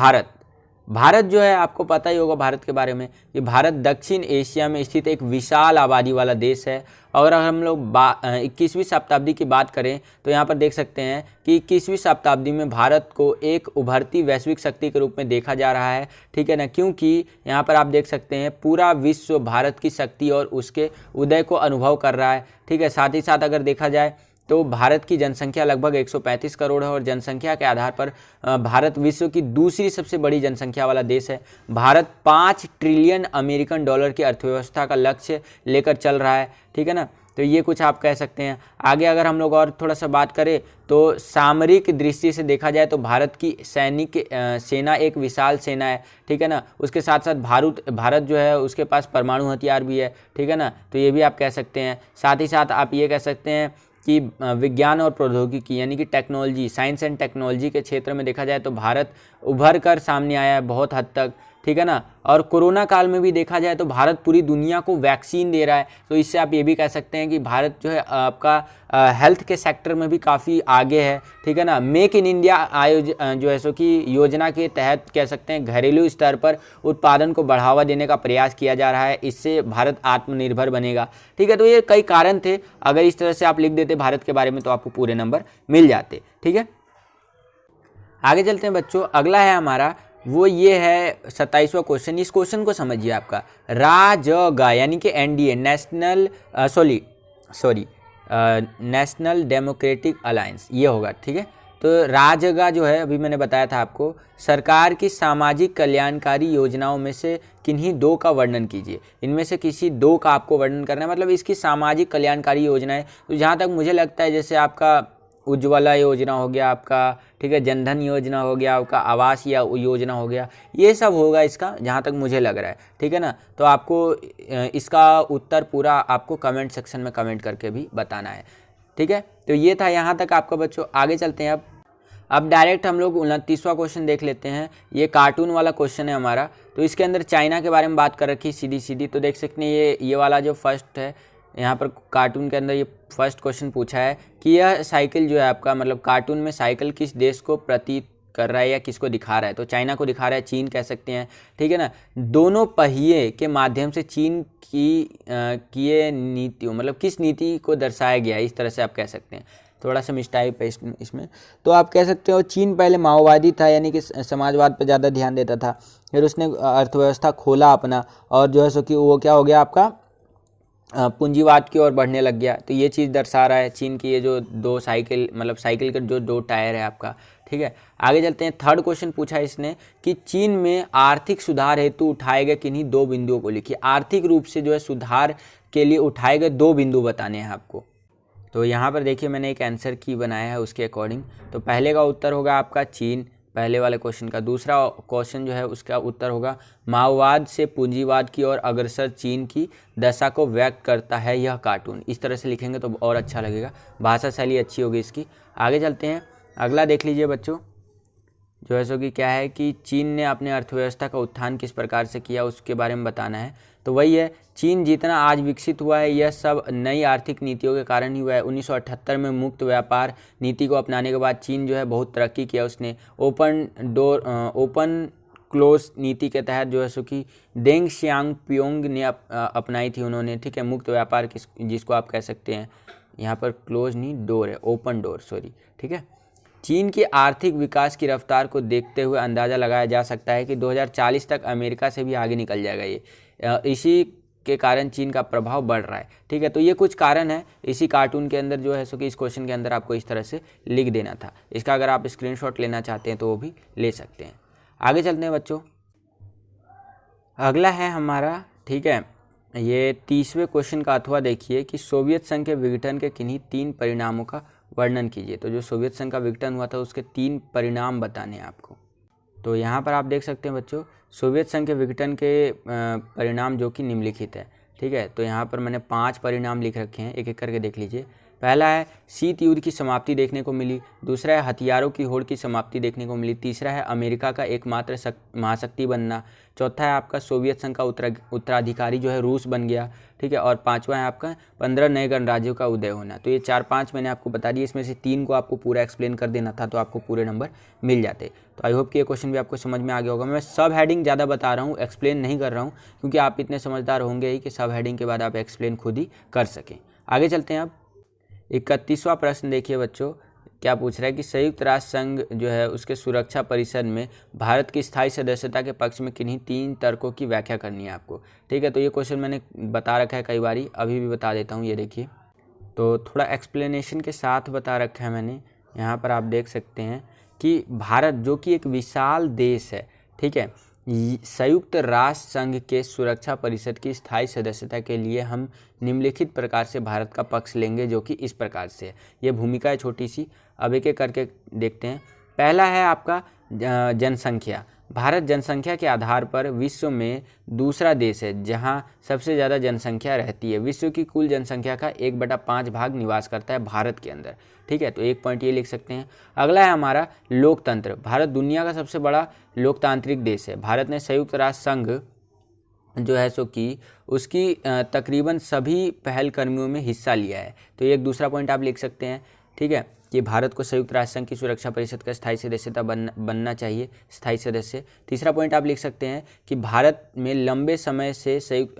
भारत जो है, आपको पता ही होगा भारत के बारे में कि भारत दक्षिण एशिया में स्थित एक विशाल आबादी वाला देश है। और अगर हम लोग 21वीं शताब्दी की बात करें तो यहाँ पर देख सकते हैं कि 21वीं शताब्दी में भारत को एक उभरती वैश्विक शक्ति के रूप में देखा जा रहा है, ठीक है ना। क्योंकि यहाँ पर आप देख सकते हैं पूरा विश्व भारत की शक्ति और उसके उदय को अनुभव कर रहा है, ठीक है। साथ ही साथ अगर देखा जाए तो भारत की जनसंख्या लगभग 135 करोड़ है, और जनसंख्या के आधार पर भारत विश्व की दूसरी सबसे बड़ी जनसंख्या वाला देश है। भारत 5 ट्रिलियन अमेरिकन डॉलर की अर्थव्यवस्था का लक्ष्य लेकर चल रहा है, ठीक है ना। तो ये कुछ आप कह सकते हैं। आगे अगर हम लोग और थोड़ा सा बात करें तो सामरिक दृष्टि से देखा जाए तो भारत की सेना एक विशाल सेना है, ठीक है ना। उसके साथ साथ भारत जो है उसके पास परमाणु हथियार भी है, ठीक है ना। तो ये भी आप कह सकते हैं। साथ ही साथ आप ये कह सकते हैं कि विज्ञान और प्रौद्योगिकी यानी कि टेक्नोलॉजी, साइंस एंड टेक्नोलॉजी के क्षेत्र में देखा जाए तो भारत उभर कर सामने आया है बहुत हद तक, ठीक है ना। और कोरोना काल में भी देखा जाए तो भारत पूरी दुनिया को वैक्सीन दे रहा है। तो इससे आप ये भी कह सकते हैं कि भारत जो है आपका हेल्थ के सेक्टर में भी काफ़ी आगे है, ठीक है ना। मेक इन इंडिया जो है सो कि योजना के तहत कह सकते हैं घरेलू स्तर पर उत्पादन को बढ़ावा देने का प्रयास किया जा रहा है। इससे भारत आत्मनिर्भर बनेगा, ठीक है। तो ये कई कारण थे, अगर इस तरह से आप लिख देते भारत के बारे में तो आपको पूरे नंबर मिल जाते, ठीक है। आगे चलते हैं बच्चों, अगला है हमारा वो ये है 27वां क्वेश्चन। इस क्वेश्चन को समझिए, आपका राजगा यानी कि एनडीए, नेशनल डेमोक्रेटिक अलायंस, ये होगा, ठीक है। तो राजगा जो है अभी मैंने बताया था आपको, सरकार की सामाजिक कल्याणकारी योजनाओं में से किन्हीं दो का वर्णन कीजिए। इनमें से किसी दो का आपको वर्णन करना है, मतलब इसकी सामाजिक कल्याणकारी योजनाएं। तो जहाँ तक मुझे लगता है जैसे आपका उज्ज्वला योजना हो गया आपका, ठीक है, जनधन योजना हो गया आपका, आवास या योजना हो गया, ये सब होगा इसका, जहाँ तक मुझे लग रहा है, ठीक है ना। तो आपको इसका उत्तर पूरा आपको कमेंट सेक्शन में कमेंट करके भी बताना है, ठीक है। तो ये था यहाँ तक आपका बच्चों। आगे चलते हैं अब डायरेक्ट हम लोग 29वां क्वेश्चन देख लेते हैं। ये कार्टून वाला क्वेश्चन है हमारा। तो इसके अंदर चाइना के बारे में बात कर रखी सीधी सीधी। तो देख सकते हैं ये वाला जो फर्स्ट है यहाँ पर कार्टून के अंदर, ये फर्स्ट क्वेश्चन पूछा है कि यह साइकिल जो है आपका, मतलब कार्टून में साइकिल किस देश को प्रतीत कर रहा है या किसको दिखा रहा है। तो चाइना को दिखा रहा है, चीन कह सकते हैं, ठीक है ना। दोनों पहिए के माध्यम से चीन की किए नीतियों, मतलब किस नीति को दर्शाया गया है, इस तरह से आप कह सकते हैं। थोड़ा सा मिस्टाइप है इसमें। तो आप कह सकते हो चीन पहले माओवादी था, यानी कि समाजवाद पर ज़्यादा ध्यान देता था। फिर उसने अर्थव्यवस्था खोला अपना, और जो है सो कि वो क्या हो गया आपका, पूंजीवाद की ओर बढ़ने लग गया। तो ये चीज़ दर्शा रहा है चीन की ये जो दो साइकिल, मतलब साइकिल के जो दो टायर है आपका, ठीक है। आगे चलते हैं। थर्ड क्वेश्चन पूछा है इसने कि चीन में आर्थिक सुधार हेतु उठाए गए किन्हीं दो बिंदुओं को लिखिए। आर्थिक रूप से जो है सुधार के लिए उठाए गए दो बिंदु बताने हैं आपको। तो यहाँ पर देखिए मैंने एक आंसर की बनाया है उसके अकॉर्डिंग। तो पहले का उत्तर होगा आपका चीन, पहले वाले क्वेश्चन का। दूसरा क्वेश्चन जो है उसका उत्तर होगा माओवाद से पूंजीवाद की ओर अग्रसर चीन की दशा को व्यक्त करता है यह कार्टून। इस तरह से लिखेंगे तो और अच्छा लगेगा, भाषा शैली अच्छी होगी इसकी। आगे चलते हैं, अगला देख लीजिए बच्चों, जो है सो कि क्या है कि चीन ने अपने अर्थव्यवस्था का उत्थान किस प्रकार से किया उसके बारे में बताना है। तो वही है, चीन जितना आज विकसित हुआ है यह सब नई आर्थिक नीतियों के कारण ही हुआ है। 1978 में मुक्त व्यापार नीति को अपनाने के बाद चीन जो है बहुत तरक्की किया उसने। ओपन क्लोज नीति के तहत जो है सो कि डेंग शियांगपियोंग ने अपनाई थी उन्होंने, ठीक है, मुक्त व्यापार जिसको आप कह सकते हैं, यहाँ पर क्लोज नहीं डोर है, ओपन डोर, सॉरी, ठीक है। चीन के आर्थिक विकास की रफ्तार को देखते हुए अंदाज़ा लगाया जा सकता है कि 2040 तक अमेरिका से भी आगे निकल जाएगा ये। इसी के कारण चीन का प्रभाव बढ़ रहा है, ठीक है। तो ये कुछ कारण है इसी कार्टून के अंदर जो है सो कि इस क्वेश्चन के अंदर आपको इस तरह से लिख देना था। इसका अगर आप स्क्रीनशॉट लेना चाहते हैं तो वो भी ले सकते हैं। आगे चलते हैं बच्चों, अगला है हमारा, ठीक है, ये 30वें क्वेश्चन का अथवा देखिए कि सोवियत संघ के विघटन के किन्हीं 3 परिणामों का वर्णन कीजिए। तो जो सोवियत संघ का विघटन हुआ था उसके 3 परिणाम बताने हैं आपको। तो यहाँ पर आप देख सकते हैं बच्चों, सोवियत संघ के विघटन के परिणाम जो कि निम्नलिखित है, ठीक है। तो यहाँ पर मैंने 5 परिणाम लिख रखे हैं, एक एक करके देख लीजिए। पहला है शीत युद्ध की समाप्ति देखने को मिली। दूसरा है हथियारों की होड़ की समाप्ति देखने को मिली। तीसरा है अमेरिका का एकमात्र महाशक्ति बनना। चौथा है आपका सोवियत संघ का उत्तराधिकारी जो है रूस बन गया, ठीक है। और पांचवा है आपका 15 नए गणराज्यों का उदय होना। तो ये 4-5 मैंने आपको बता दिए, इसमें से 3 को आपको पूरा एक्सप्लेन कर देना था तो आपको पूरे नंबर मिल जाते। तो आई होप कि ये क्वेश्चन भी आपको समझ में आ गया होगा। मैं सब हेडिंग ज़्यादा बता रहा हूँ, एक्सप्लेन नहीं कर रहा हूँ, क्योंकि आप इतने समझदार होंगे ही कि सब हेडिंग के बाद आप एक्सप्लेन खुद ही कर सकें। आगे चलते हैं अब 31वां प्रश्न देखिए बच्चों, क्या पूछ रहा है कि संयुक्त राष्ट्र संघ जो है उसके सुरक्षा परिषद में भारत की स्थायी सदस्यता के पक्ष में किन्हीं 3 तर्कों की व्याख्या करनी है आपको, ठीक है। तो ये क्वेश्चन मैंने बता रखा है कई बारी, अभी भी बता देता हूँ, ये देखिए। तो थोड़ा एक्सप्लेनेशन के साथ बता रखा है मैंने। यहाँ पर आप देख सकते हैं कि भारत जो कि एक विशाल देश है, ठीक है, संयुक्त राष्ट्र संघ के सुरक्षा परिषद की स्थायी सदस्यता के लिए हम निम्नलिखित प्रकार से भारत का पक्ष लेंगे, जो कि इस प्रकार से है। ये भूमिका है छोटी सी, अब एक एक करके देखते हैं। पहला है आपका जनसंख्या। भारत जनसंख्या के आधार पर विश्व में दूसरा देश है जहां सबसे ज़्यादा जनसंख्या रहती है। विश्व की कुल जनसंख्या का 1/5 भाग निवास करता है भारत के अंदर, ठीक है। तो 1 पॉइंट ये लिख सकते हैं। अगला है हमारा लोकतंत्र। भारत दुनिया का सबसे बड़ा लोकतांत्रिक देश है। भारत ने संयुक्त राष्ट्र संघ जो है सो कि उसकी तकरीबन सभी पहलकदमियों में हिस्सा लिया है। तो एक दूसरा पॉइंट आप लिख सकते हैं, ठीक है, कि भारत को संयुक्त राष्ट्र संघ की सुरक्षा परिषद का स्थायी सदस्यता बनना चाहिए, स्थायी सदस्य। तीसरा पॉइंट आप लिख सकते हैं कि भारत लंबे समय से संयुक्त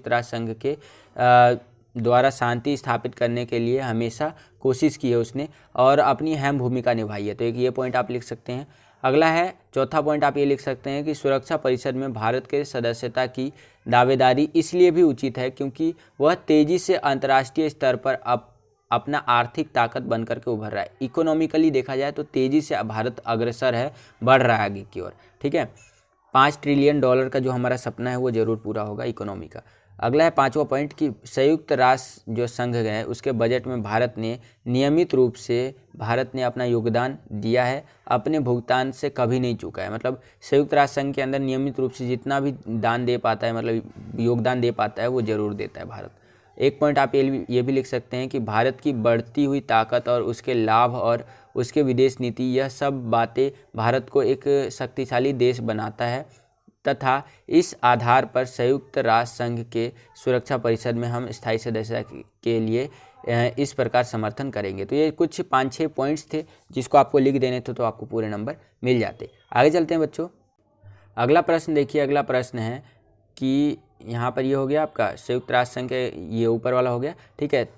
राष्ट्र संघ के द्वारा शांति स्थापित करने के लिए हमेशा कोशिश की है उसने, और अपनी अहम भूमिका निभाई है। तो एक ये पॉइंट आप लिख सकते हैं। अगला है चौथा पॉइंट आप ये लिख सकते हैं कि सुरक्षा परिषद में भारत के सदस्यता की दावेदारी इसलिए भी उचित है क्योंकि वह तेज़ी से अंतर्राष्ट्रीय स्तर पर अपना आर्थिक ताकत बनकर के उभर रहा है। इकोनॉमिकली देखा जाए तो तेज़ी से भारत अग्रसर है, बढ़ रहा है आगे की ओर। ठीक है, $5 ट्रिलियन का जो हमारा सपना है वो ज़रूर पूरा होगा इकोनॉमी का। अगला है 5वां पॉइंट कि संयुक्त राष्ट्र जो संघ है उसके बजट में भारत ने नियमित रूप से अपना योगदान दिया है, अपने भुगतान से कभी नहीं चूका है। मतलब संयुक्त राष्ट्र संघ के अंदर नियमित रूप से जितना भी दान दे पाता है, मतलब योगदान दे पाता है, वो ज़रूर देता है भारत। एक पॉइंट आप ये भी लिख सकते हैं कि भारत की बढ़ती हुई ताकत और उसके लाभ और उसके विदेश नीति, यह सब बातें भारत को एक शक्तिशाली देश बनाता है तथा इस आधार पर संयुक्त राष्ट्र संघ के सुरक्षा परिषद में हम स्थायी सदस्यता के लिए इस प्रकार समर्थन करेंगे। तो ये कुछ 5-6 पॉइंट्स थे जिसको आपको लिख देने थे तो आपको पूरे नंबर मिल जाते। आगे चलते हैं बच्चों। अगला प्रश्न देखिए, अगला प्रश्न है कि यहाँ पर ये हो गया आपका संयुक्त राष्ट्र संघ के, ये ऊपर वाला हो गया। ठीक है,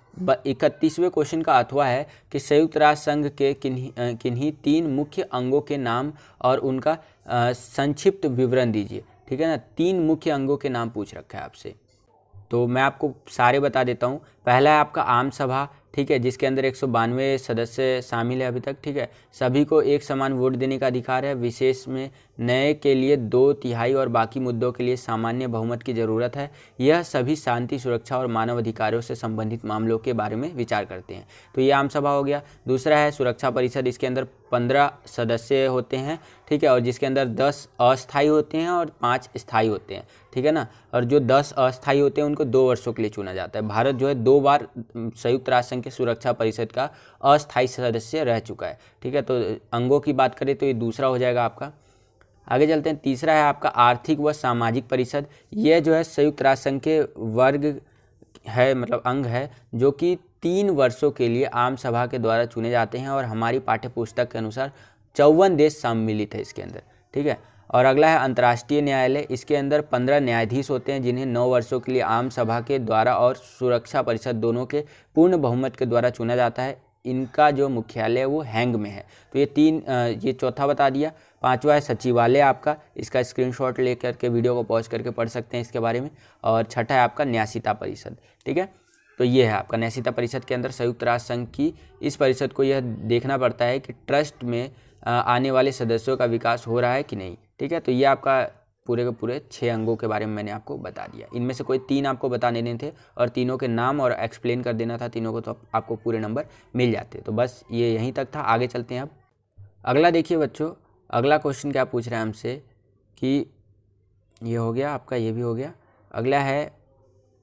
31वें क्वेश्चन का अथवा है कि संयुक्त राष्ट्र संघ के किन्हीं 3 मुख्य अंगों के नाम और उनका संक्षिप्त विवरण दीजिए। ठीक है ना, 3 मुख्य अंगों के नाम पूछ रखा है आपसे, तो मैं आपको सारे बता देता हूँ। पहला है आपका आम सभा, ठीक है, जिसके अंदर 192 सदस्य शामिल है अभी तक। ठीक है, सभी को एक समान वोट देने का अधिकार है। विशेष में नए के लिए 2/3 और बाकी मुद्दों के लिए सामान्य बहुमत की ज़रूरत है। यह सभी शांति, सुरक्षा और मानव अधिकारों से संबंधित मामलों के बारे में विचार करते हैं। तो ये आम सभा हो गया। दूसरा है सुरक्षा परिषद, इसके अंदर 15 सदस्य होते हैं। ठीक है, और जिसके अंदर 10 अस्थायी होते हैं और 5 स्थायी होते हैं। ठीक है ना, और जो 10 अस्थायी होते हैं उनको 2 वर्षों के लिए चुना जाता है। भारत जो है 2 बार संयुक्त राष्ट्र संघ के सुरक्षा परिषद का अस्थायी सदस्य रह चुका है। ठीक है, तो अंगों की बात करें तो ये दूसरा हो जाएगा आपका। आगे चलते हैं, तीसरा है आपका आर्थिक व सामाजिक परिषद। यह जो है संयुक्त राष्ट्र संघ के वर्ग है, मतलब अंग है, जो कि 3 वर्षों के लिए आम सभा के द्वारा चुने जाते हैं और हमारी पाठ्य पुस्तक के अनुसार 54 देश सम्मिलित है इसके अंदर। ठीक है, और अगला है अंतर्राष्ट्रीय न्यायालय। इसके अंदर 15 न्यायाधीश होते हैं जिन्हें 9 वर्षों के लिए आम सभा के द्वारा और सुरक्षा परिषद दोनों के पूर्ण बहुमत के द्वारा चुना जाता है। इनका जो मुख्यालय है वो हैंग में है। तो ये चौथा बता दिया। 5वां है सचिवालय आपका, इसका स्क्रीनशॉट लेकर के वीडियो को पॉज करके पढ़ सकते हैं इसके बारे में। और छठा है आपका न्यासिता परिषद। ठीक है, तो ये है आपका न्यासिता परिषद के अंदर संयुक्त राष्ट्र संघ की इस परिषद को यह देखना पड़ता है कि ट्रस्ट में आने वाले सदस्यों का विकास हो रहा है कि नहीं। ठीक है, तो ये आपका पूरे के पूरे 6 अंगों के बारे में मैंने आपको बता दिया। इनमें से कोई 3 आपको बता देने थे और तीनों के नाम और एक्सप्लेन कर देना था तीनों को, तो आपको पूरे नंबर मिल जाते। तो बस ये यहीं तक था। आगे चलते हैं अब। अगला देखिए बच्चों, अगला क्वेश्चन क्या पूछ रहा है हमसे कि ये हो गया आपका, ये भी हो गया। अगला है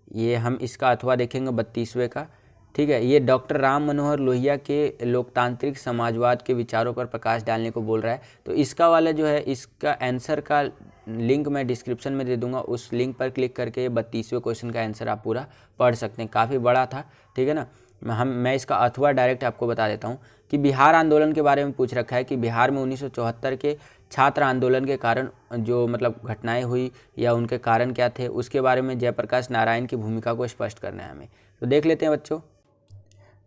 ये, हम इसका अथवा देखेंगे 32वें का। ठीक है, ये डॉक्टर राम मनोहर लोहिया के लोकतांत्रिक समाजवाद के विचारों पर प्रकाश डालने को बोल रहा है। तो इसका वाला जो है, इसका आंसर का लिंक मैं डिस्क्रिप्शन में दे दूंगा, उस लिंक पर क्लिक करके 32वें क्वेश्चन का आंसर आप पूरा पढ़ सकते हैं। काफ़ी बड़ा था। ठीक है ना, मैं इसका अथवा डायरेक्ट आपको बता देता हूँ कि बिहार आंदोलन के बारे में पूछ रखा है कि बिहार में 1974 के छात्र आंदोलन के कारण जो मतलब घटनाएं हुई या उनके कारण क्या थे, उसके बारे में जयप्रकाश नारायण की भूमिका को स्पष्ट करना है हमें। तो देख लेते हैं बच्चों।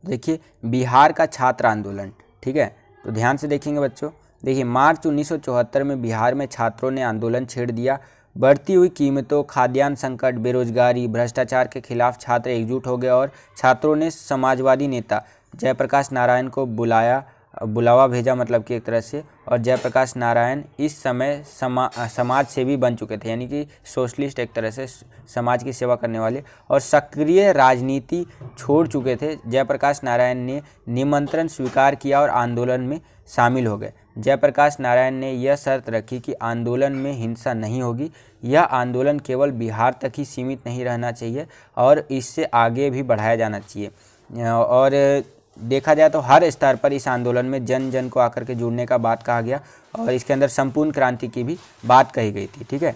देखिए, बिहार का छात्र आंदोलन। ठीक है, तो ध्यान से देखेंगे बच्चों। देखिए, मार्च 1974 में बिहार में छात्रों ने आंदोलन छेड़ दिया। बढ़ती हुई कीमतों, खाद्यान्न संकट, बेरोजगारी, भ्रष्टाचार के खिलाफ छात्र एकजुट हो गए और छात्रों ने समाजवादी नेता जयप्रकाश नारायण को बुलावा भेजा, मतलब कि एक तरह से। और जयप्रकाश नारायण इस समय समाज सेवी बन चुके थे, यानी कि सोशलिस्ट, एक तरह से समाज की सेवा करने वाले, और सक्रिय राजनीति छोड़ चुके थे। जयप्रकाश नारायण ने निमंत्रण स्वीकार किया और आंदोलन में शामिल हो गए। जयप्रकाश नारायण ने यह शर्त रखी कि आंदोलन में हिंसा नहीं होगी। यह आंदोलन केवल बिहार तक ही सीमित नहीं रहना चाहिए और इससे आगे भी बढ़ाया जाना चाहिए। और देखा जाए तो हर स्तर पर इस आंदोलन में जन जन को आकर के जुड़ने का बात कहा गया और इसके अंदर संपूर्ण क्रांति की भी बात कही गई थी। ठीक है,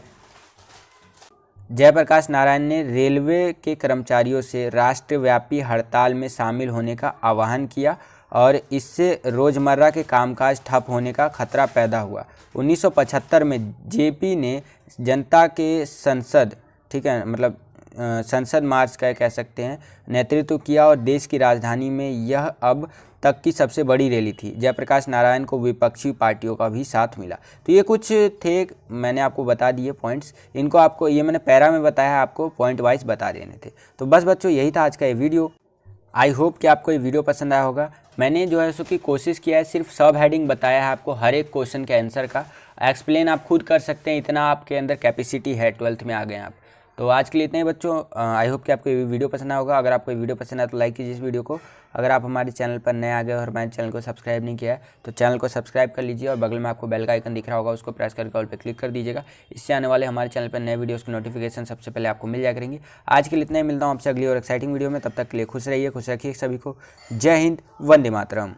जयप्रकाश नारायण ने रेलवे के कर्मचारियों से राष्ट्रव्यापी हड़ताल में शामिल होने का आह्वान किया और इससे रोज़मर्रा के कामकाज ठप होने का खतरा पैदा हुआ। 1975 में जेपी ने जनता के संसद, ठीक है, मतलब संसद मार्च का कह सकते हैं, नेतृत्व किया और देश की राजधानी में यह अब तक की सबसे बड़ी रैली थी। जयप्रकाश नारायण को विपक्षी पार्टियों का भी साथ मिला। तो ये कुछ थे, मैंने आपको बता दिए पॉइंट्स। इनको आपको, ये मैंने पैरा में बताया, आपको पॉइंट वाइज बता देने थे। तो बस बच्चों, यही था आज का ये वीडियो। आई होप कि आपको ये वीडियो पसंद आया होगा। मैंने जो है सो कि कोशिश किया है, सिर्फ सब हेडिंग बताया है आपको, हर एक क्वेश्चन के आंसर का एक्सप्लेन आप खुद कर सकते हैं, इतना आपके अंदर कैपेसिटी है, 12th में आ गए हैं आप। तो आज के लिए इतने ही बच्चों। आई होप कि आपको ये वीडियो पसंद आया होगा। अगर आपको ये वीडियो पसंद आया तो लाइक कीजिए इस वीडियो को। अगर आप हमारे चैनल पर नए आ गए और हमारे चैनल को सब्सक्राइब नहीं किया है तो चैनल को सब्सक्राइब कर लीजिए और बगल में आपको बेल का आइकन दिख रहा होगा, उसको प्रेस करके ऑल पे क्लिक कर दीजिएगा। इससे आने वाले हमारे चैनल पर नए वीडियोस की नोटिफिकेशन सबसे पहले आपको मिल जाया करेंगी। आज के लिए इतना ही, मिलता हूँ आपसे अगली और एक्साइटिंग वीडियो में। तब तक के लिए खुश रहिए, खुश रखिए सभी को। जय हिंद, वंदे मातरम।